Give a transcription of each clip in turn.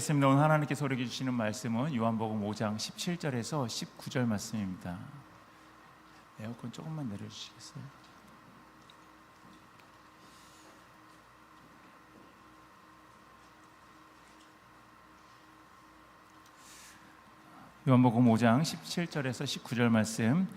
읽겠습니다. 오늘 하나님께서 우리에게 주시는 말씀은 요한복음 5장 17절에서 19절 말씀입니다. 에어컨 조금만 내려주시겠어요? 요한복음 5장 17절에서 19절 말씀,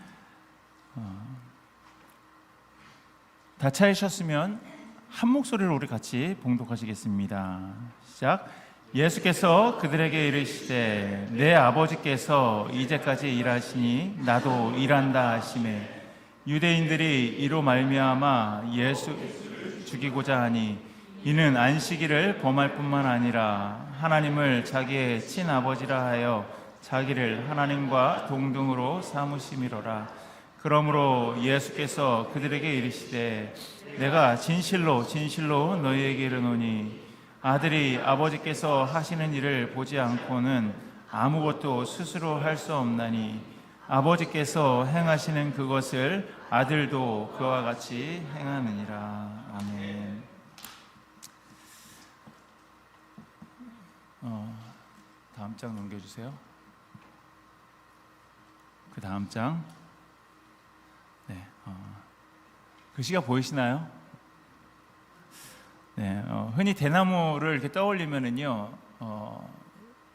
다 찾으셨으면 한 목소리로 우리 같이 봉독하시겠습니다. 시작. 예수께서 그들에게 이르시되 내 아버지께서 이제까지 일하시니 나도 일한다 하시매, 유대인들이 이로 말미암아 예수 죽이고자 하니 이는 안식일을 범할 뿐만 아니라 하나님을 자기의 친아버지라 하여 자기를 하나님과 동등으로 삼으심이로라. 그러므로 예수께서 그들에게 이르시되 내가 진실로 진실로 너희에게 이르노니 아들이 아버지께서 하시는 일을 보지 않고는 아무것도 스스로 할 수 없나니 아버지께서 행하시는 그것을 아들도 그와 같이 행하느니라. 아멘. 다음 장 넘겨주세요. 그 다음 장. 네, 글씨가 보이시나요? 네, 흔히 대나무를 이렇게 떠올리면은요,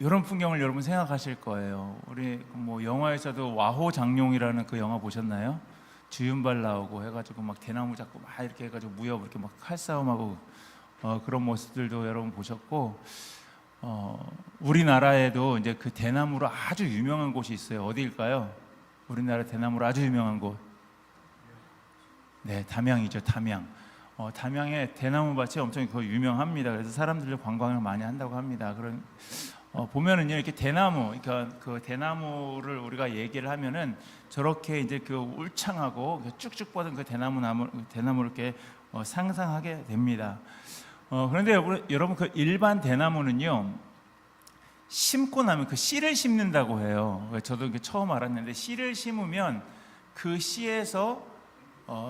이런 풍경을 여러분 생각하실 거예요. 우리 뭐 영화에서도 와호장룡이라는 그 영화 보셨나요? 주윤발 나오고 해가지고 막 대나무 잡고 막 이렇게 해가지고 무협 이렇게 막 칼싸움하고 그런 모습들도 여러분 보셨고, 우리나라에도 이제 그 대나무로 아주 유명한 곳이 있어요. 어디일까요? 우리나라 대나무로 아주 유명한 곳. 네, 담양이죠. 담양. 담양의 대나무밭이 엄청 유명합니다. 그래서 사람들이 관광을 많이 한다고 합니다. 그런 보면은요, 이렇게 대나무, 그러니까 그 대나무를 우리가 얘기를 하면은 저렇게 이제 그 울창하고 쭉쭉 뻗은 그 대나무를 이렇게 상상하게 됩니다. 그런데 여러분 그 일반 대나무는요, 심고 나면 그 씨를 심는다고 해요. 저도 처음 알았는데 씨를 심으면 그 씨에서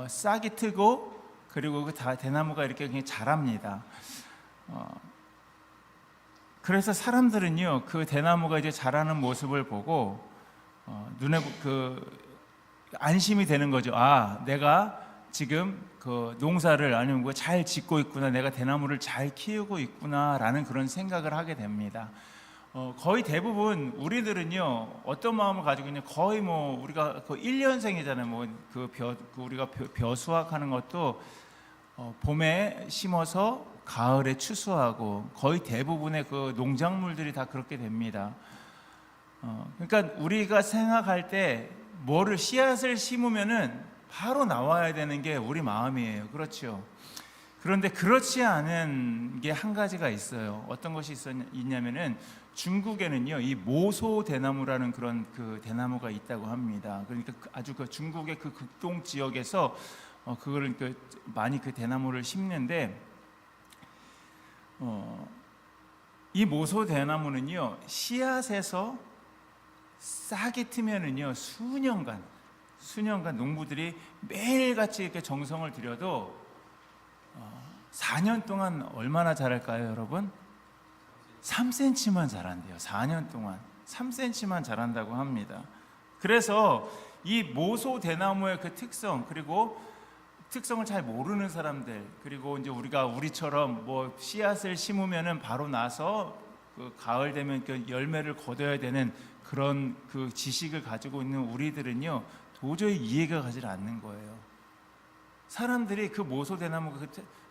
싹이 트고 그리고 그 대나무가 이렇게 그냥 자랍니다. 그래서 사람들은요, 그 대나무가 이제 자라는 모습을 보고 눈에 안심이 되는 거죠. 아, 내가 지금 그 농사를 아니면 잘 짓고 있구나, 내가 대나무를 잘 키우고 있구나라는 그런 생각을 하게 됩니다. 거의 대부분 우리들은요, 어떤 마음을 가지고 있냐, 거의 뭐 우리가 그 1년생이잖아요. 뭐 우리가 벼 수확하는 것도 봄에 심어서 가을에 추수하고, 거의 대부분의 그 농작물들이 다 그렇게 됩니다. 그러니까 우리가 생각할 때 뭐를 씨앗을 심으면은 바로 나와야 되는 게 우리 마음이에요. 그렇죠? 그런데 그렇지 않은 게 한 가지가 있어요. 어떤 것이 있냐면은 중국에는요, 이 모소 대나무라는 그런 그 대나무가 있다고 합니다. 그러니까 아주 그 중국의 그 극동 지역에서 그거를 많이 그 대나무를 심는데, 이 모소 대나무는요, 씨앗에서 싹이 트면은요, 수년간 농부들이 매일같이 이렇게 정성을 들여도 4년 동안 얼마나 자랄까요, 여러분? 3cm만 자란대요. 4년 동안 3cm만 자란다고 합니다. 그래서 이 모소 대나무의 그 특성, 그리고 특성을 잘 모르는 사람들, 그리고 이제 우리처럼 뭐 씨앗을 심으면은 바로 나서 그 가을 되면 그 열매를 거둬야 되는 그런 그 지식을 가지고 있는 우리들은요, 도저히 이해가 가지 않는 거예요. 사람들이 그 모소 대나무,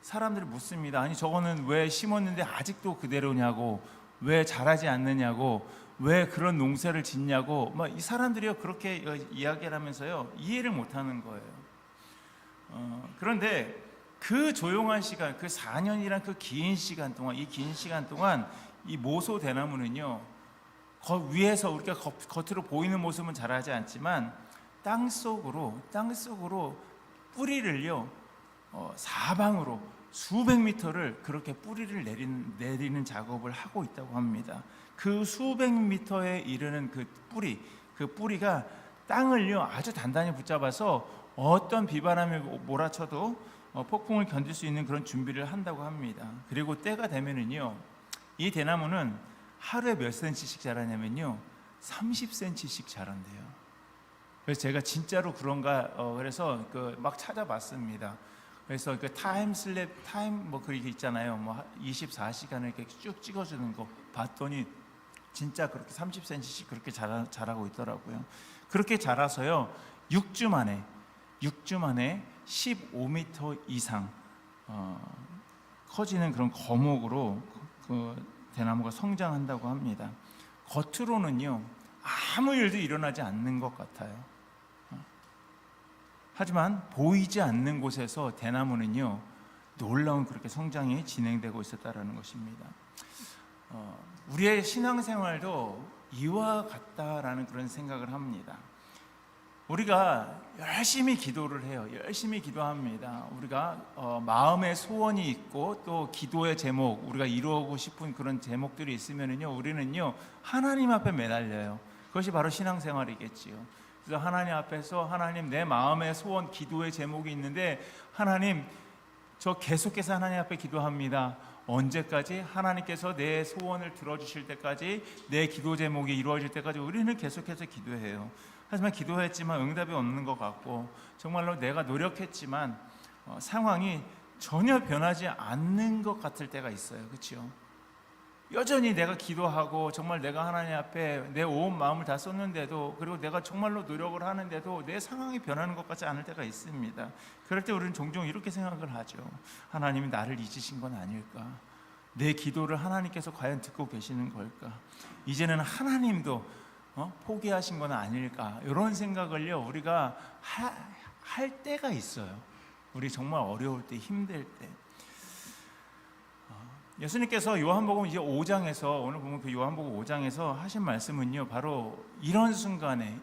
사람들이 묻습니다. 아니, 저거는 왜 심었는데 아직도 그대로냐고, 왜 자라지 않느냐고, 왜 그런 농사를 짓냐고, 막 이 사람들이요, 그렇게 이야기를 하면서요, 이해를 못하는 거예요. 그런데 그 조용한 시간, 그 4년이란 그 긴 시간 동안, 이 모소 대나무는요, 위에서 우리가 겉으로 보이는 모습은 자라지 않지만 땅 속으로 뿌리를요, 사방으로 수백 미터를 그렇게 뿌리를 내리는 작업을 하고 있다고 합니다. 그 수백 미터에 이르는 그 뿌리가 땅을요, 아주 단단히 붙잡아서 어떤 비바람이 몰아쳐도 폭풍을 견딜 수 있는 그런 준비를 한다고 합니다. 그리고 때가 되면은요, 이 대나무는 하루에 몇 cm씩 자라냐면요, 30cm씩 자란대요. 그래서 제가 진짜로 그런가 그래서 막 찾아봤습니다. 그래서 타임 뭐 그게 있잖아요. 뭐 24시간을 이렇게 쭉 찍어주는 거 봤더니 진짜 그렇게 30cm씩 그렇게 자라고 있더라고요. 그렇게 자라서요, 6주 만에 15m 이상 커지는 그런 거목으로 그 대나무가 성장한다고 합니다. 겉으로는요, 아무 일도 일어나지 않는 것 같아요. 하지만 보이지 않는 곳에서 대나무는요, 놀라운 그렇게 성장이 진행되고 있었다라는 것입니다. 우리의 신앙생활도 이와 같다라는 그런 생각을 합니다. 우리가 열심히 기도를 해요. 열심히 기도합니다. 우리가 마음의 소원이 있고 또 기도의 제목, 우리가 이루고 싶은 그런 제목들이 있으면은요, 우리는요 하나님 앞에 매달려요. 그것이 바로 신앙생활이겠지요. 그래서 하나님 앞에서, 하나님, 내 마음의 소원, 기도의 제목이 있는데, 하나님, 저 계속해서 하나님 앞에 기도합니다. 언제까지? 하나님께서 내 소원을 들어주실 때까지, 내 기도 제목이 이루어질 때까지 우리는 계속해서 기도해요. 하지만 기도했지만 응답이 없는 것 같고, 정말로 내가 노력했지만 상황이 전혀 변하지 않는 것 같을 때가 있어요. 그렇죠? 여전히 내가 기도하고 정말 내가 하나님 앞에 내 온 마음을 다 쏟는데도, 그리고 내가 정말로 노력을 하는데도 내 상황이 변하는 것 같지 않을 때가 있습니다. 그럴 때 우리는 종종 이렇게 생각을 하죠. 하나님이 나를 잊으신 건 아닐까? 내 기도를 하나님께서 과연 듣고 계시는 걸까? 이제는 하나님도 포기하신 건 아닐까? 이런 생각을요, 우리가 할 때가 있어요. 우리 정말 어려울 때, 힘들 때. 예수님께서 요한복음 이제 5장에서, 오늘 보면 그 요한복음 5장에서 하신 말씀은요, 바로 이런 순간에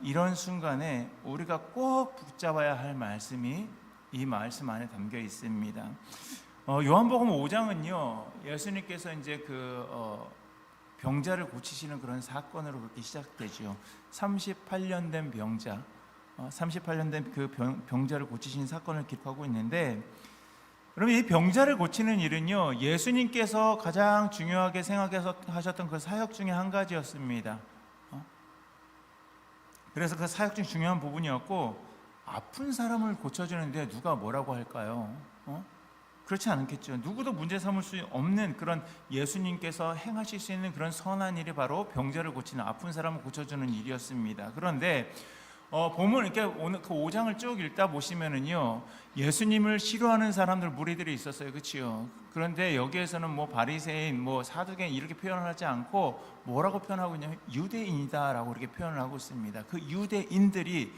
우리가 꼭 붙잡아야 할 말씀이 이 말씀 안에 담겨 있습니다. 요한복음 5장은요, 예수님께서 이제 병자를 고치시는 그런 사건으로 그렇게 시작되죠. 38년 된 병자, 38년 된 그 병자를 고치신 사건을 기록하고 있는데, 그러면 이 병자를 고치는 일은요, 예수님께서 가장 중요하게 생각하셨던 그 사역 중에 한 가지였습니다. 그래서 그 사역 중 중요한 부분이었고, 아픈 사람을 고쳐주는데 누가 뭐라고 할까요? 그렇지 않겠죠. 누구도 문제 삼을 수 없는 그런 예수님께서 행하실 수 있는 그런 선한 일이 바로 병자를 고치는, 아픈 사람을 고쳐주는 일이었습니다. 그런데 보면 이렇게 오늘 그 5장을 쭉 읽다 보시면은요, 예수님을 싫어하는 사람들, 무리들이 있었어요. 그렇죠? 그런데 여기에서는 뭐 바리새인, 뭐 사두개인 이렇게 표현을 하지 않고 뭐라고 표현하고 있냐면 유대인이다라고 이렇게 표현을 하고 있습니다. 그 유대인들이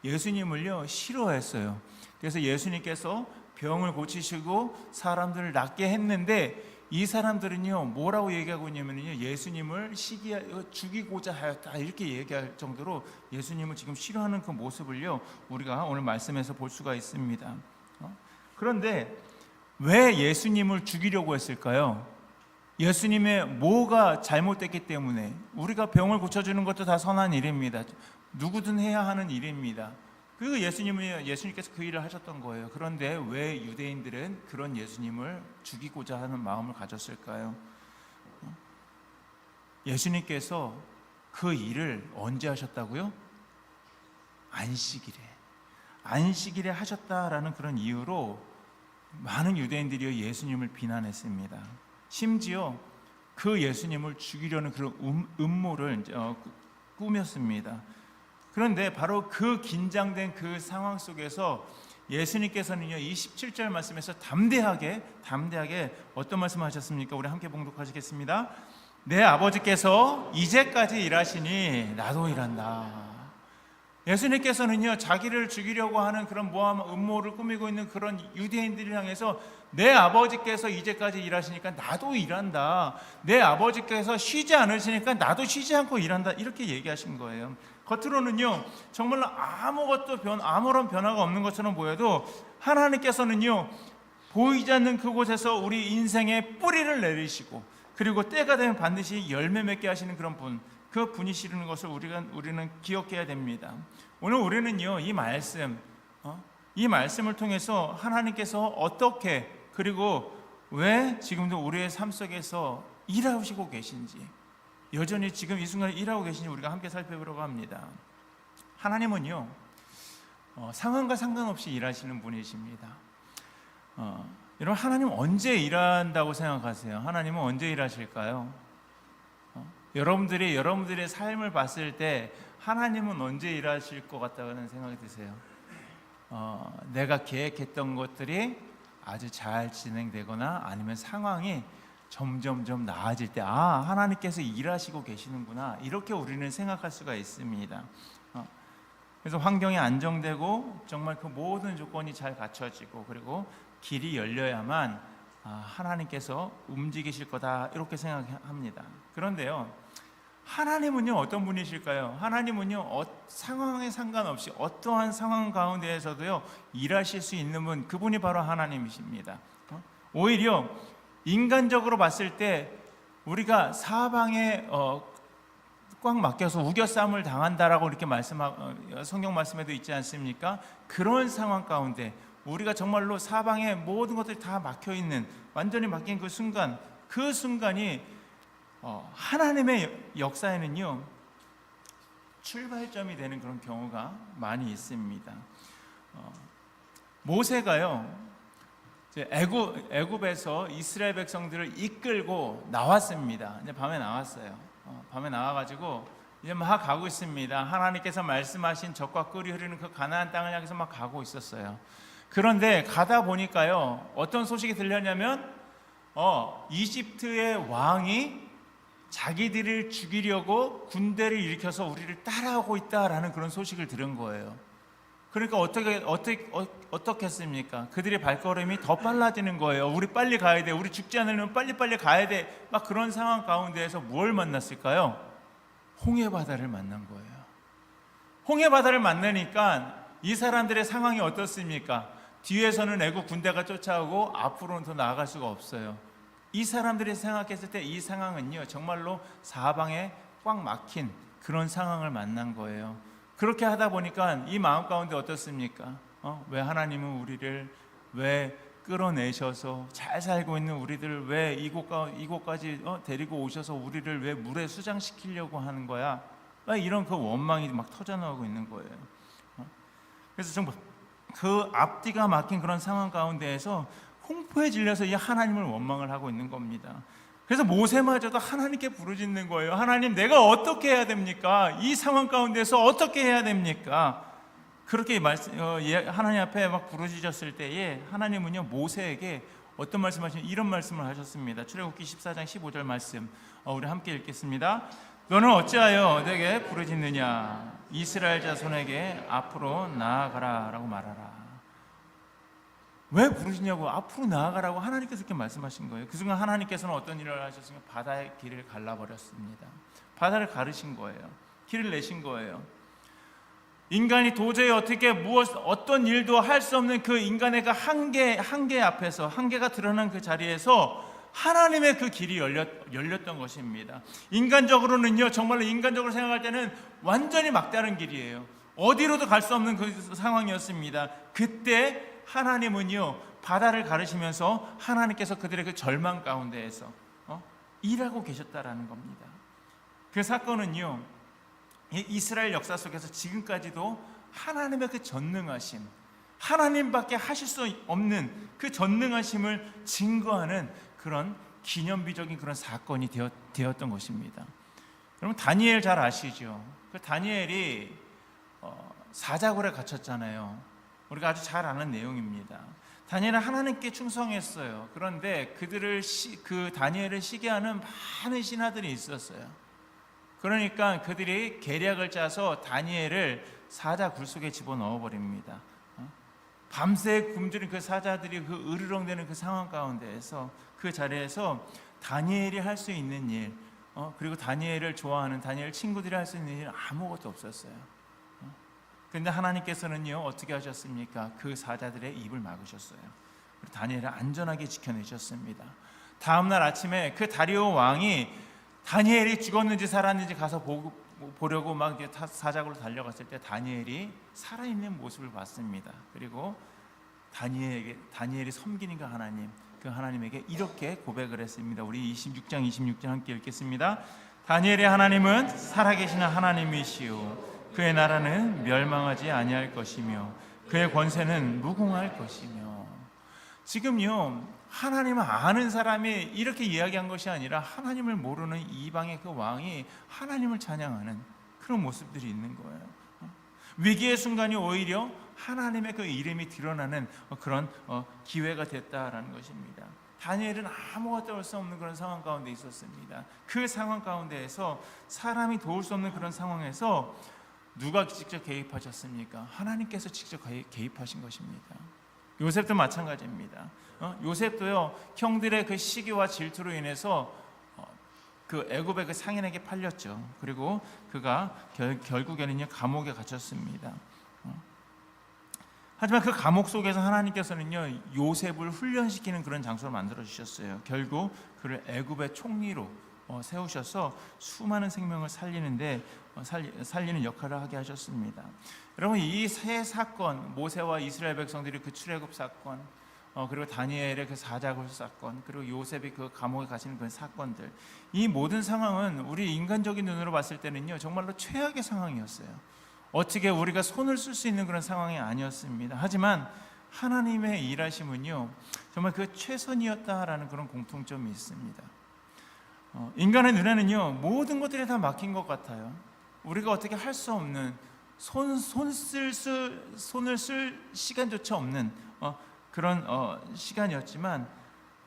예수님을요 싫어했어요. 그래서 예수님께서 병을 고치시고 사람들을 낫게 했는데, 이 사람들은요 뭐라고 얘기하고 있냐면요, 예수님을 죽이고자 하였다, 이렇게 얘기할 정도로 예수님을 지금 싫어하는 그 모습을요 우리가 오늘 말씀에서 볼 수가 있습니다. 그런데 왜 예수님을 죽이려고 했을까요? 예수님의 뭐가 잘못됐기 때문에. 우리가 병을 고쳐주는 것도 다 선한 일입니다. 누구든 해야 하는 일입니다. 그리고 예수님께서 그 일을 하셨던 거예요. 그런데 왜 유대인들은 그런 예수님을 죽이고자 하는 마음을 가졌을까요? 예수님께서 그 일을 언제 하셨다고요? 안식일에 하셨다라는 그런 이유로 많은 유대인들이 예수님을 비난했습니다. 심지어 그 예수님을 죽이려는 그런 음모를 꾸몄습니다. 그런데 바로 그 긴장된 그 상황 속에서 예수님께서는요, 이 17절 말씀에서 담대하게 어떤 말씀을 하셨습니까? 우리 함께 봉독하시겠습니다. 내 아버지께서 이제까지 일하시니 나도 일한다. 예수님께서는요, 자기를 죽이려고 하는 그런 모함 음모를 꾸미고 있는 그런 유대인들을 향해서 내 아버지께서 이제까지 일하시니까 나도 일한다. 내 아버지께서 쉬지 않으시니까 나도 쉬지 않고 일한다. 이렇게 얘기하신 거예요. 겉으로는요 정말로 아무런 변화가 없는 것처럼 보여도, 하나님께서는요 보이지 않는 그곳에서 우리 인생의 뿌리를 내리시고, 그리고 때가 되면 반드시 열매 맺게 하시는 그런 분, 그 분이시는 것을 우리는 기억해야 됩니다. 오늘 우리는요 이 말씀을 통해서 하나님께서 어떻게, 그리고 왜 지금도 우리의 삶 속에서 일하시고 계신지, 여전히 지금 이 순간에 일하고 계신지 우리가 함께 살펴보려고 합니다. 하나님은요, 상황과 상관없이 일하시는 분이십니다. 여러분, 하나님 언제 일한다고 생각하세요? 하나님은 언제 일하실까요? 여러분들의 삶을 봤을 때 하나님은 언제 일하실 것 같다는 생각이 드세요? 내가 계획했던 것들이 아주 잘 진행되거나 아니면 상황이 점점점 나아질 때, 하나님께서 일하시고 계시는구나, 이렇게 우리는 생각할 수가 있습니다. 그래서 환경이 안정되고 정말 그 모든 조건이 잘 갖춰지고 그리고 길이 열려야만 하나님께서 움직이실 거다, 이렇게 생각합니다. 그런데요, 하나님은요 어떤 분이실까요? 하나님은요 상황에 상관없이 어떠한 상황 가운데에서도요 일하실 수 있는 분, 그분이 바로 하나님이십니다. 오히려 인간적으로 봤을 때 우리가 사방에 꽉 막혀서 우겨쌈을 당한다라고 이렇게 성경 말씀에도 있지 않습니까? 그런 상황 가운데 우리가 정말로 사방에 모든 것들이 다 막혀 있는, 완전히 막힌 그 순간이 하나님의 역사에는요 출발점이 되는 그런 경우가 많이 있습니다. 모세가요 애굽에서 이스라엘 백성들을 이끌고 나왔습니다. 이제 밤에 나왔어요. 밤에 나와가지고 이제 막 가고 있습니다. 하나님께서 말씀하신 젖과 꿀이 흐르는 그 가나안 땅을 향해서 막 가고 있었어요. 그런데 가다 보니까요 어떤 소식이 들렸냐면 이집트의 왕이 자기들을 죽이려고 군대를 일으켜서 우리를 따라오고 있다라는 그런 소식을 들은 거예요. 그러니까 어떻게 했습니까? 그들의 발걸음이 더 빨라지는 거예요. 우리 빨리 가야 돼. 우리 죽지 않으려면 빨리 가야 돼. 막 그런 상황 가운데에서 뭘 만났을까요? 홍해바다를 만난 거예요. 홍해바다를 만나니까 이 사람들의 상황이 어떻습니까? 뒤에서는 애국 군대가 쫓아오고 앞으로는 더 나아갈 수가 없어요. 이 사람들이 생각했을 때 이 상황은요 정말로 사방에 꽉 막힌 그런 상황을 만난 거예요. 그렇게 하다 보니까 이 마음 가운데 어떻습니까? 왜 하나님은 우리를 왜 끌어내셔서 잘 살고 있는 우리들을 왜 이곳까지 데리고 오셔서 우리를 왜 물에 수장시키려고 하는 거야? 이런 그 원망이 막 터져나오고 있는 거예요. 그래서 정말 그 앞뒤가 막힌 그런 상황 가운데에서 공포에 질려서 이 하나님을 원망을 하고 있는 겁니다. 그래서 모세마저도 하나님께 부르짖는 거예요. 하나님, 내가 어떻게 해야 됩니까? 이 상황 가운데서 어떻게 해야 됩니까? 그렇게 하나님 앞에 막 부르짖었을 때에 하나님은요 모세에게 어떤 말씀하시냐면 이런 말씀을 하셨습니다. 출애굽기 14장 15절 말씀, 우리 함께 읽겠습니다. 너는 어찌하여 내게 부르짖느냐? 이스라엘 자손에게 앞으로 나아가라 라고 말하라. 왜 부르시냐고, 앞으로 나아가라고 하나님께서 이렇게 말씀하신 거예요. 그 순간 하나님께서는 어떤 일을 하셨습니까? 바다의 길을 갈라버렸습니다. 바다를 가르신 거예요. 길을 내신 거예요. 인간이 도저히 어떤 일도 할 수 없는 그 인간의 그 한계 앞에서, 한계가 드러난 그 자리에서 하나님의 그 길이 열렸던 것입니다. 인간적으로는요, 정말로 인간적으로 생각할 때는 완전히 막다른 길이에요. 어디로도 갈 수 없는 그 상황이었습니다. 그때 하나님은요 바다를 가르시면서 하나님께서 그들의 그 절망 가운데에서 일하고 계셨다라는 겁니다. 그 사건은요 이스라엘 역사 속에서 지금까지도 하나님의 그 전능하심, 하나님밖에 하실 수 없는 그 전능하심을 증거하는 그런 기념비적인 그런 사건이 되었던 것입니다. 여러분, 다니엘 잘 아시죠? 그 다니엘이 사자굴에 갇혔잖아요. 우리가 아주 잘 아는 내용입니다. 다니엘은 하나님께 충성했어요. 그런데 그 다니엘을 시기하는 많은 신하들이 있었어요. 그러니까 그들이 계략을 짜서 다니엘을 사자굴 속에 집어넣어 버립니다. 밤새 굶주린 그 사자들이 그 으르렁대는 그 상황 가운데에서 그 자리에서 다니엘이 할 수 있는 일, 그리고 다니엘을 좋아하는 다니엘 친구들이 할 수 있는 일 아무것도 없었어요. 그런데 하나님께서는요 어떻게 하셨습니까? 그 사자들의 입을 막으셨어요. 다니엘을 안전하게 지켜내셨습니다. 다음날 아침에 그 다리오 왕이 다니엘이 죽었는지 살았는지 가서 보려고 막 사자굴로 달려갔을 때 다니엘이 살아있는 모습을 봤습니다. 그리고 다니엘이 섬기는 그 하나님에게 이렇게 고백을 했습니다. 우리 26장 함께 읽겠습니다. 다니엘의 하나님은 살아계신 하나님이시요 그의 나라는 멸망하지 아니할 것이며 그의 권세는 무궁할 것이며. 지금요, 하나님을 아는 사람이 이렇게 이야기한 것이 아니라 하나님을 모르는 이방의 그 왕이 하나님을 찬양하는 그런 모습들이 있는 거예요. 위기의 순간이 오히려 하나님의 그 이름이 드러나는 그런 기회가 됐다라는 것입니다. 다니엘은 아무것도 할 수 없는 그런 상황 가운데 있었습니다. 그 상황 가운데에서 사람이 도울 수 없는 그런 상황에서 누가 직접 개입하셨습니까? 하나님께서 직접 개입하신 것입니다. 요셉도 마찬가지입니다. 요셉도요, 형들의 그 시기와 질투로 인해서 그 애굽의 그 상인에게 팔렸죠. 그리고 그가 결국에는요, 감옥에 갇혔습니다. 하지만 그 감옥 속에서 하나님께서는요, 요셉을 훈련시키는 그런 장소를 만들어 주셨어요. 결국 그를 애굽의 총리로 세우셔서 수많은 생명을 살리는 역할을 하게 하셨습니다. 여러분, 이 세 사건, 모세와 이스라엘 백성들이 그 출애굽 사건, 그리고 다니엘의 그 사자굴 사건, 그리고 요셉이 그 감옥에 갇히는 그 사건들, 이 모든 상황은 우리 인간적인 눈으로 봤을 때는요, 정말로 최악의 상황이었어요. 어떻게 우리가 손을 쓸 수 있는 그런 상황이 아니었습니다. 하지만 하나님의 일하심은요, 정말 그 최선이었다라는 그런 공통점이 있습니다. 인간의 눈에는요, 모든 것들이 다 막힌 것 같아요. 우리가 어떻게 할 수 없는, 손을 쓸 시간조차 없는 그런 시간이었지만,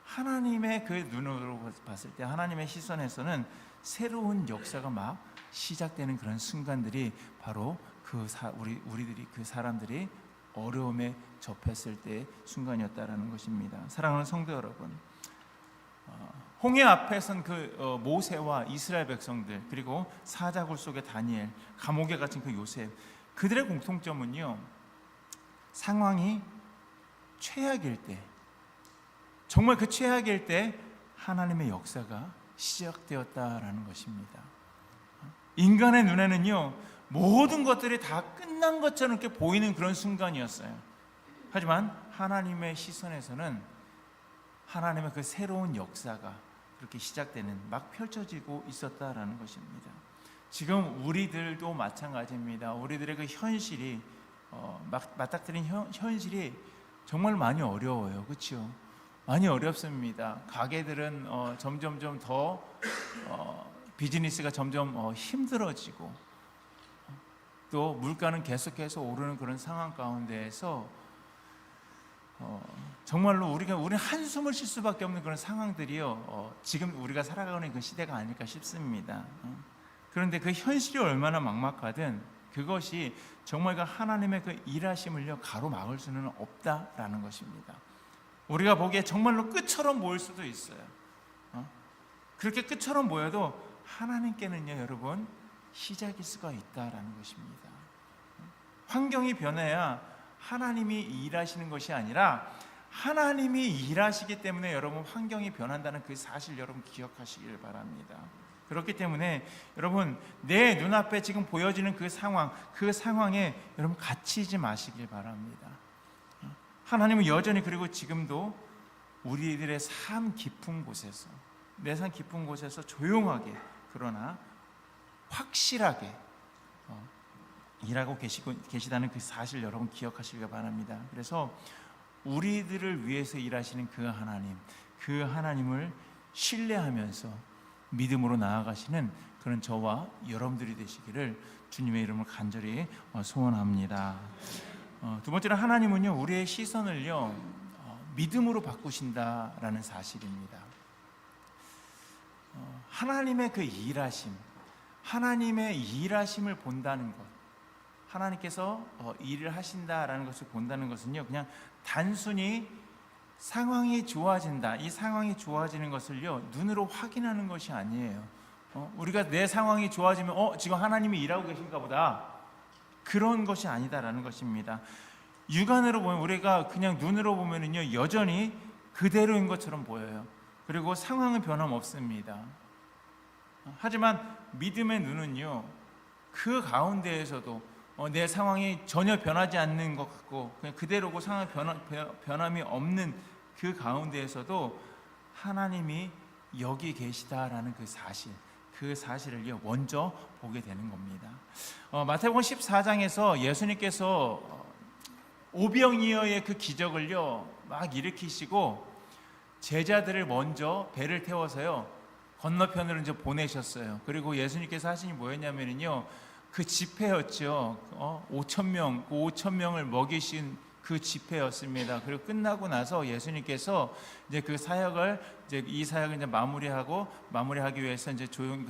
하나님의 그 눈으로 봤을 때, 하나님의 시선에서는 새로운 역사가 막 시작되는 그런 순간들이 바로 우리들이 그 사람들이 어려움에 접했을 때 순간이었다라는 것입니다. 사랑하는 성도 여러분, 홍해 앞에 선 그 모세와 이스라엘 백성들, 그리고 사자굴 속의 다니엘, 감옥에 갇힌 그 요셉, 그들의 공통점은요, 상황이 최악일 때, 정말 그 최악일 때 하나님의 역사가 시작되었다라는 것입니다. 인간의 눈에는요, 모든 것들이 다 끝난 것처럼 이렇게 보이는 그런 순간이었어요. 하지만 하나님의 시선에서는 하나님의 그 새로운 역사가 그렇게 시작되는, 막 펼쳐지고 있었다라는 것입니다. 지금 우리들도 마찬가지입니다. 우리들의 그 현실이 맞닥뜨린 현실이 정말 많이 어려워요. 그렇죠? 많이 어렵습니다. 가게들은 점점점 더 비즈니스가 점점 힘들어지고, 또 물가는 계속해서 오르는 그런 상황 가운데에서 정말로 우리는 한숨을 쉴 수밖에 없는 그런 상황들이요, 지금 우리가 살아가는 그 시대가 아닐까 싶습니다. 그런데 그 현실이 얼마나 막막하든 그것이 정말 그 하나님의 그 일하심을요, 가로막을 수는 없다라는 것입니다. 우리가 보기에 정말로 끝처럼 보일 수도 있어요. 그렇게 끝처럼 보여도 하나님께는요, 여러분, 시작일 수가 있다라는 것입니다. 환경이 변해야 하나님이 일하시는 것이 아니라 하나님이 일하시기 때문에 여러분 환경이 변한다는 그 사실 여러분 기억하시길 바랍니다. 그렇기 때문에 여러분 내 눈앞에 지금 보여지는 그 상황에 여러분 갇히지 마시길 바랍니다. 하나님은 여전히 그리고 지금도 우리들의 삶 깊은 곳에서, 내 삶 깊은 곳에서 조용하게 그러나 확실하게 일하고 계시다는 그 사실 여러분 기억하시길 바랍니다. 그래서 우리들을 위해서 일하시는 그 하나님을 신뢰하면서 믿음으로 나아가시는 그런 저와 여러분들이 되시기를 주님의 이름으로 간절히 소원합니다. 두 번째로 하나님은요, 우리의 시선을요, 믿음으로 바꾸신다라는 사실입니다. 하나님의 그 일하심, 하나님의 일하심을 본다는 것, 하나님께서 일을 하신다라는 것을 본다는 것은요, 그냥 단순히 상황이 좋아진다, 이 상황이 좋아지는 것을요, 눈으로 확인하는 것이 아니에요. 우리가 내 상황이 좋아지면 지금 하나님이 일하고 계신가 보다, 그런 것이 아니다라는 것입니다. 육안으로 보면, 우리가 그냥 눈으로 보면은요, 여전히 그대로인 것처럼 보여요. 그리고 상황은 변함없습니다. 하지만 믿음의 눈은요, 그 가운데에서도 내 상황이 전혀 변하지 않는 것 같고 그냥 그대로고 상황 변함이 없는 그 가운데에서도 하나님이 여기 계시다라는 그 사실, 그 사실을요 먼저 보게 되는 겁니다. 마태복음 14장에서 예수님께서 오병이어의 그 기적을요 막 일으키시고 제자들을 먼저 배를 태워서요 건너편으로 이제 보내셨어요. 그리고 예수님께서 하신 게 뭐였냐면요 그 집회였죠. 5천 명, 그 5천 명을 먹이신 그 집회였습니다. 그리고 끝나고 나서 예수님께서 이제 그 사역을 이제 이 사역을 이제 마무리하기 위해서 이제 조용히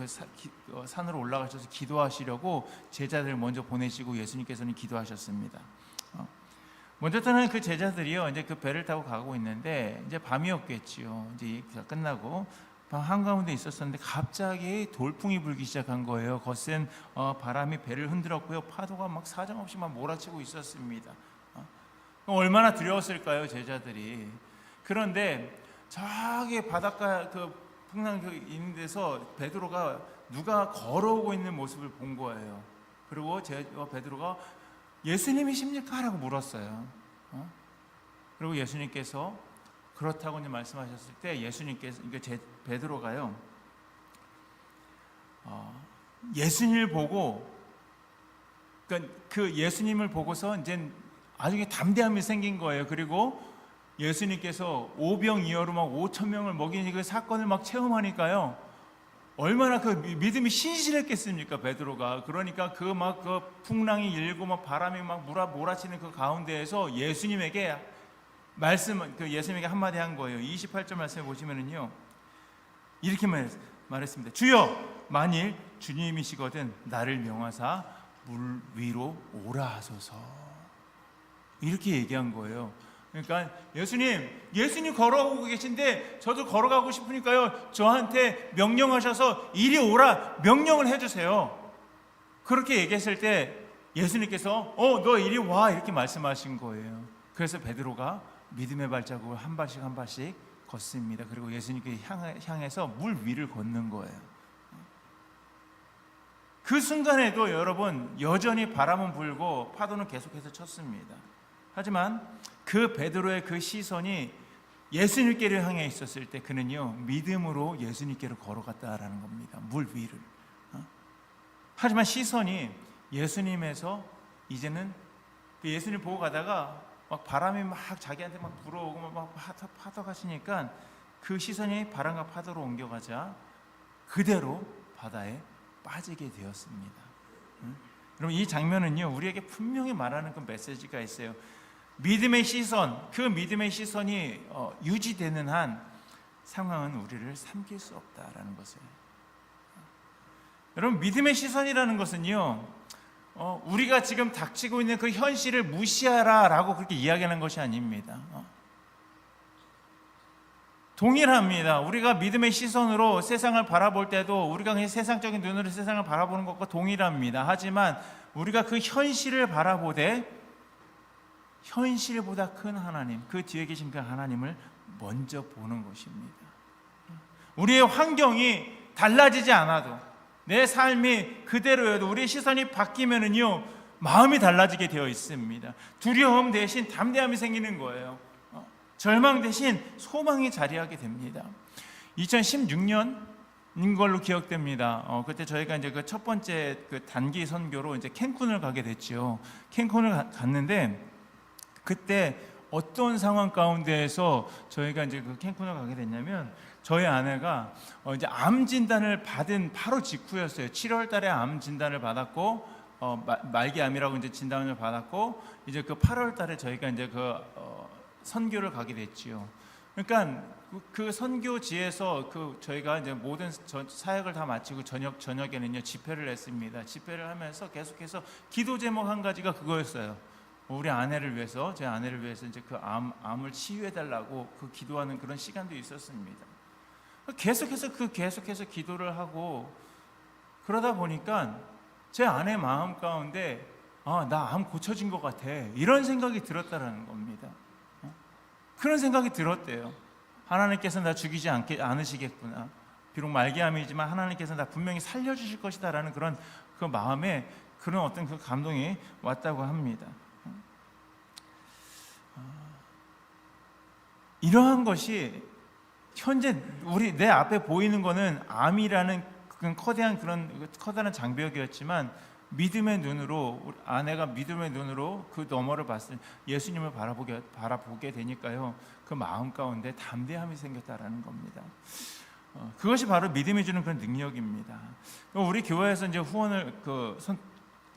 산으로 올라가셔서 기도하시려고 제자들을 먼저 보내시고 예수님께서는 기도하셨습니다. 먼저 떠난 그 제자들이요 이제 그 배를 타고 가고 있는데 이제 밤이었겠지요. 이제 끝나고 방 한가운데 있었었는데 갑자기 돌풍이 불기 시작한 거예요. 거센 바람이 배를 흔들었고요. 파도가 막 사정없이 막 몰아치고 있었습니다. 얼마나 두려웠을까요, 제자들이. 그런데 저기 바닷가 그 풍랑 있는 데서 베드로가 누가 걸어오고 있는 모습을 본 거예요. 그리고 베드로가 예수님이십니까? 라고 물었어요. 그리고 예수님께서 그렇다고 이제 말씀하셨을 때 예수님께서 베드로가요 예수님을 보고 그러니까 그 예수님을 보고서 이제 아주 담대함이 생긴 거예요. 그리고 예수님께서 오병이어로 막 5천 명을 먹이니 그 사건을 막 체험하니까요 얼마나 그 믿음이 신실했겠습니까, 베드로가. 그러니까 그 풍랑이 일고 막 바람이 막 몰아치는 그 가운데에서 예수님에게 예수님에게 한마디 한 거예요. 28절 말씀에 보시면은요 이렇게 말했습니다. 주여, 만일 주님이시거든 나를 명하사 물 위로 오라 하소서. 이렇게 얘기한 거예요. 그러니까 예수님 걸어오고 계신데 저도 걸어가고 싶으니까요 저한테 명령하셔서 이리 오라 명령을 해주세요. 그렇게 얘기했을 때 예수님께서 너 이리 와 이렇게 말씀하신 거예요. 그래서 베드로가 믿음의 발자국을 한 발씩 한 발씩 걷습니다. 그리고 예수님께 향해서 물 위를 걷는 거예요. 그 순간에도 여러분 여전히 바람은 불고 파도는 계속해서 쳤습니다. 하지만 그 베드로의 그 시선이 예수님께를 향해 있었을 때 그는요 믿음으로 예수님께로 걸어갔다라는 겁니다. 물 위를. 하지만 시선이 예수님에서 이제는 예수님 보고 가다가 막 바람이 막 자기한테 막 불어오고 막 파도가 치니까 그 시선이 바람과 파도로 옮겨가자 그대로 바다에 빠지게 되었습니다. 여러분 이 장면은요 우리에게 분명히 말하는 그 메시지가 있어요. 믿음의 시선, 그 믿음의 시선이 유지되는 한 상황은 우리를 삼킬 수 없다라는 것을. 여러분 믿음의 시선이라는 것은요 우리가 지금 닥치고 있는 그 현실을 무시하라라고 그렇게 이야기하는 것이 아닙니다. 동일합니다. 우리가 믿음의 시선으로 세상을 바라볼 때도 우리가 그냥 세상적인 눈으로 세상을 바라보는 것과 동일합니다. 하지만 우리가 그 현실을 바라보되 현실보다 큰 하나님, 그 뒤에 계신 그 하나님을 먼저 보는 것입니다. 우리의 환경이 달라지지 않아도 내 삶이 그대로여도 우리의 시선이 바뀌면은요 마음이 달라지게 되어 있습니다. 두려움 대신 담대함이 생기는 거예요. 절망 대신 소망이 자리하게 됩니다. 2016년인 걸로 기억됩니다. 그때 저희가 이제 그 첫 번째 그 단기 선교로 이제 캔쿤을 가게 됐죠. 캔쿤을 갔는데 그때 어떤 상황 가운데에서 저희가 이제 그 캔쿤을 가게 됐냐면 저희 아내가 이제 암 진단을 받은 바로 직후였어요. 7월 달에 암 진단을 받았고 말기암이라고 이제 진단을 받았고 이제 그 8월 달에 저희가 이제 선교를 가게 됐지요. 그러니까 그 선교지에서 저희가 이제 모든 사역을 다 마치고 저녁에는요 집회를 했습니다. 집회를 하면서 계속해서 기도 제목 한 가지가 그거였어요. 우리 아내를 위해서, 제 아내를 위해서 이제 그 암을 치유해 달라고 그 기도하는 그런 시간도 있었습니다. 계속해서 기도를 하고 그러다 보니까 제 아내 마음 가운데 나 암 고쳐진 것 같아 이런 생각이 들었다라는 겁니다. 그런 생각이 들었대요. 하나님께서 나 죽이지 않으시겠구나. 비록 말기암이지만 하나님께서 나 분명히 살려주실 것이다라는 그런 그 마음에 그런 어떤 그 감동이 왔다고 합니다. 이러한 것이 현재 내 앞에 보이는 거는 암이라는 그건 커다란 장벽이었지만 믿음의 눈으로 우리 아내가 믿음의 눈으로 그 너머를 봤을 예수님을 바라보게 되니까요. 그 마음 가운데 담대함이 생겼다라는 겁니다. 그것이 바로 믿음이 주는 그런 능력입니다. 우리 교회에서 이제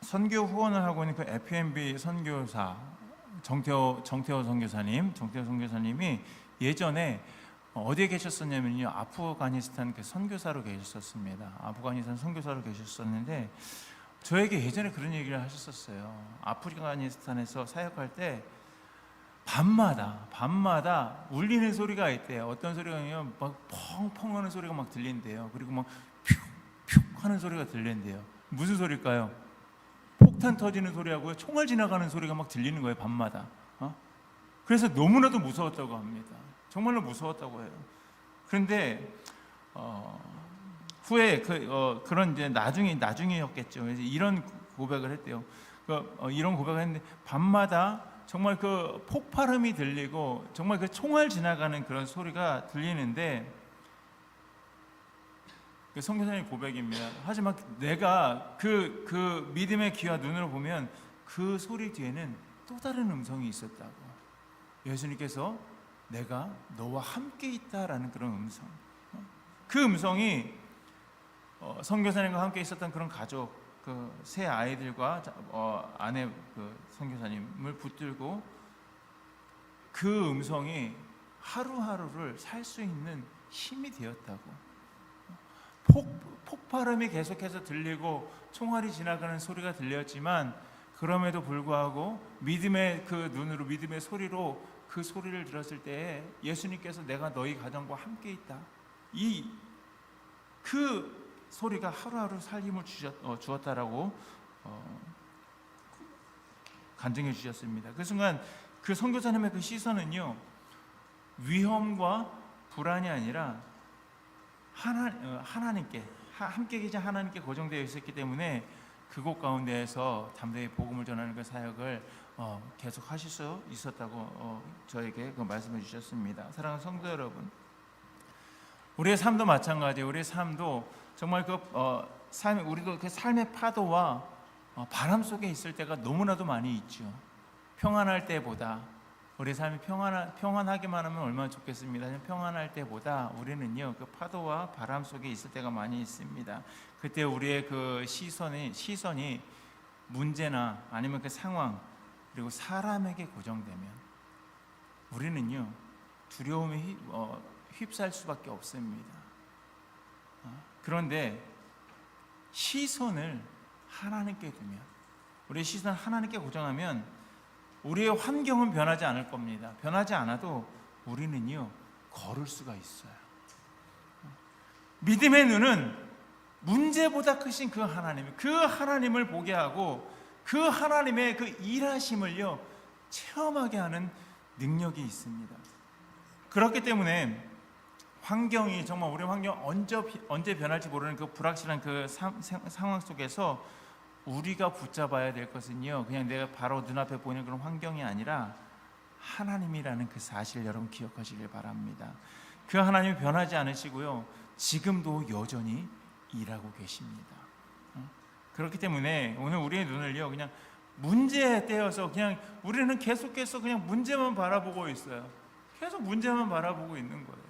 선교 후원을 하고 있는 그 FMB 선교사 정태호 선교사님이 예전에 어디에 계셨었냐면요, 아프가니스탄 그 선교사로 계셨었습니다. 아프가니스탄 선교사로 계셨었는데 저에게 예전에 그런 얘기를 하셨었어요. 아프가니스탄에서 사역할 때 밤마다 울리는 소리가 있대요. 어떤 소리가요? 막 펑펑 하는 소리가 막 들린대요. 그리고 막 퓨퓨 하는 소리가 들린대요. 무슨 소리일까요? 폭탄 터지는 소리하고요, 총알 지나가는 소리가 막 들리는 거예요, 밤마다. 그래서 너무나도 무서웠다고 합니다. 정말로 무서웠다고 해요. 그런데 후에 그런 이제 나중이었겠죠. 그래서 이런 고백을 했대요. 이런 고백을 했는데 밤마다 정말 그 폭발음이 들리고 정말 그 총알 지나가는 그런 소리가 들리는데 그 선교사님 고백입니다. 하지만 내가 그 믿음의 귀와 눈으로 보면 그 소리 뒤에는 또 다른 음성이 있었다고. 예수님께서 내가 너와 함께 있다라는 그런 음성. 그 음성이 선교사님과 함께 있었던 그런 가족, 그 세 아이들과 아내 그 선교사님을 붙들고 그 음성이 하루하루를 살 수 있는 힘이 되었다고. 폭발음이 계속해서 들리고 총알이 지나가는 소리가 들렸지만 그럼에도 불구하고 믿음의 그 눈으로, 믿음의 소리로 그 소리를 들었을 때에 예수님께서 내가 너희 가정과 함께 있다, 그 소리가 하루하루 살림을 주었다라고 간증해 주셨습니다. 그 순간 그 선교사님의 그 시선은요, 위험과 불안이 아니라 하나님께, 함께 계신 하나님께 고정되어 있었기 때문에 그곳 가운데에서 담대히 복음을 전하는 그 사역을 계속 하실 수 있었다고 저에게 그 말씀해 주셨습니다. 사랑하는 성도 여러분, 우리의 삶도 마찬가지예요. 우리의 삶도 정말 우리도 그 삶의 파도와 바람 속에 있을 때가 너무나도 많이 있죠. 평안할 때보다, 우리 삶이 평안하기만 하면 얼마나 좋겠습니다. 평안할 때보다 우리는요, 그 파도와 바람 속에 있을 때가 많이 있습니다. 그때 우리의 그 시선이 문제나 아니면 그 상황 그리고 사람에게 고정되면 우리는요, 두려움에 휩싸일 수밖에 없습니다. 그런데 시선을 하나님께 두면, 우리의 시선을 하나님께 고정하면 우리의 환경은 변하지 않을 겁니다. 변하지 않아도 우리는요, 걸을 수가 있어요. 믿음의 눈은 문제보다 크신 그 하나님을 보게 하고 그 하나님의 그 일하심을요, 체험하게 하는 능력이 있습니다. 그렇기 때문에 환경이 정말 우리 환경 언제 변할지 모르는 그 불확실한 그 상황 속에서 우리가 붙잡아야 될 것은요, 그냥 내가 바로 눈앞에 보이는 그런 환경이 아니라 하나님이라는 그 사실을 여러분 기억하시길 바랍니다. 그 하나님이 변하지 않으시고요, 지금도 여전히 일하고 계십니다. 그렇기 때문에 오늘 우리의 눈을요, 그냥 문제에 떼어서 그냥 우리는 계속해서 그냥 문제만 바라보고 있어요. 계속 문제만 바라보고 있는 거예요.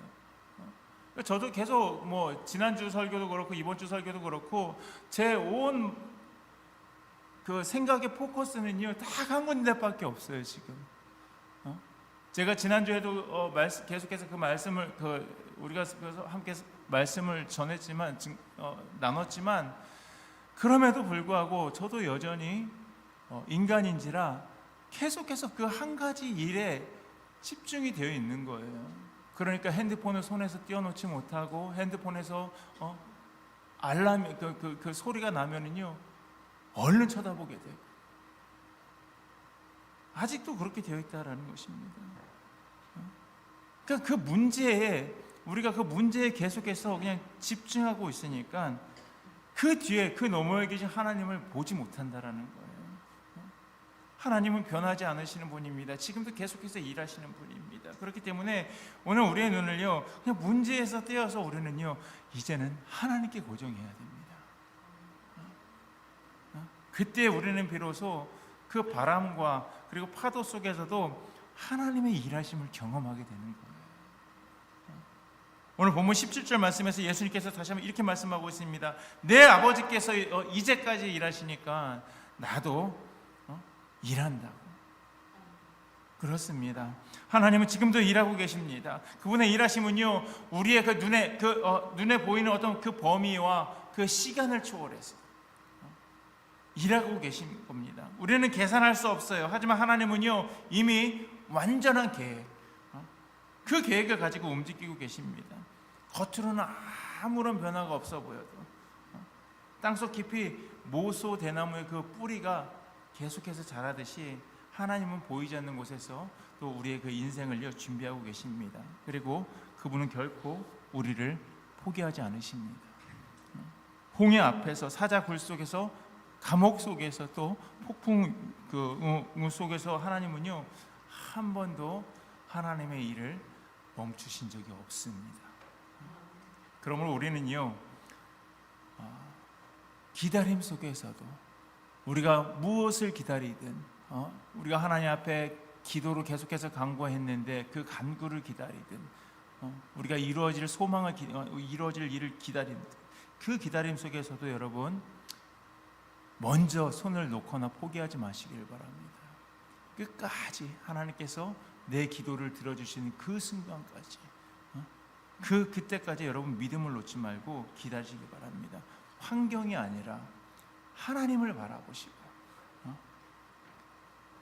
저도 계속 지난주 설교도 그렇고 이번 주 설교도 그렇고 제 온 그 생각의 포커스는요, 딱 한 군데밖에 없어요 지금. 제가 지난주에도 계속해서 그 말씀을 우리가 함께 말씀을 전했지만 나눴지만 그럼에도 불구하고 저도 여전히 인간인지라 계속해서 그 한 가지 일에 집중이 되어 있는 거예요. 그러니까 핸드폰을 손에서 떼어놓지 못하고 핸드폰에서 알람이 그 소리가 나면은요, 얼른 쳐다보게 돼요. 아직도 그렇게 되어 있다라는 것입니다. 그러니까 우리가 그 문제에 계속해서 그냥 집중하고 있으니까 그 뒤에 그 너머에 계신 하나님을 보지 못한다라는 거예요. 하나님은 변하지 않으시는 분입니다. 지금도 계속해서 일하시는 분입니다. 그렇기 때문에 오늘 우리의 눈을요, 그냥 문제에서 떼어서 우리는요, 이제는 하나님께 고정해야 됩니다. 그때 우리는 비로소 그 바람과 그리고 파도 속에서도 하나님의 일하심을 경험하게 되는 거예요. 오늘 본문 17절 말씀에서 예수님께서 다시 한번 이렇게 말씀하고 있습니다. 내 아버지께서 이제까지 일하시니까 나도 일한다고. 그렇습니다. 하나님은 지금도 일하고 계십니다. 그분의 일하심은요, 우리의 그 눈에 보이는 어떤 그 범위와 그 시간을 초월해서 일하고 계신 겁니다. 우리는 계산할 수 없어요. 하지만 하나님은요, 이미 완전한 계획, 그 계획을 가지고 움직이고 계십니다. 겉으로는 아무런 변화가 없어 보여도 땅속 깊이 모소 대나무의 그 뿌리가 계속해서 자라듯이 하나님은 보이지 않는 곳에서 또 우리의 그 인생을 준비하고 계십니다. 그리고 그분은 결코 우리를 포기하지 않으십니다. 홍해 앞에서, 사자 굴 속에서, 감옥 속에서, 또 폭풍 속에서 하나님은요, 한 번도 하나님의 일을 멈추신 적이 없습니다. 그러므로 우리는요, 기다림 속에서도 우리가 무엇을 기다리든, 우리가 하나님 앞에 기도로 계속해서 간구했는데 그 간구를 기다리든, 우리가 이루어질 소망을 이루어질 일을 기다리는 그 기다림 속에서도 여러분, 먼저 손을 놓거나 포기하지 마시길 바랍니다. 끝까지 하나님께서 내 기도를 들어주시는 그 순간까지, 그때까지 여러분 믿음을 놓지 말고 기다리시기 바랍니다. 환경이 아니라 하나님을 바라보시고,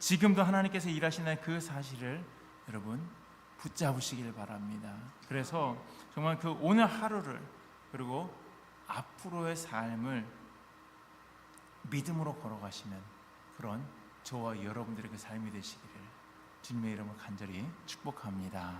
지금도 하나님께서 일하시는 그 사실을 여러분 붙잡으시길 바랍니다. 그래서 정말 그 오늘 하루를, 그리고 앞으로의 삶을 믿음으로 걸어가시는 그런 저와 여러분들의 그 삶이 되시기를 주님의 이름으로 간절히 축복합니다.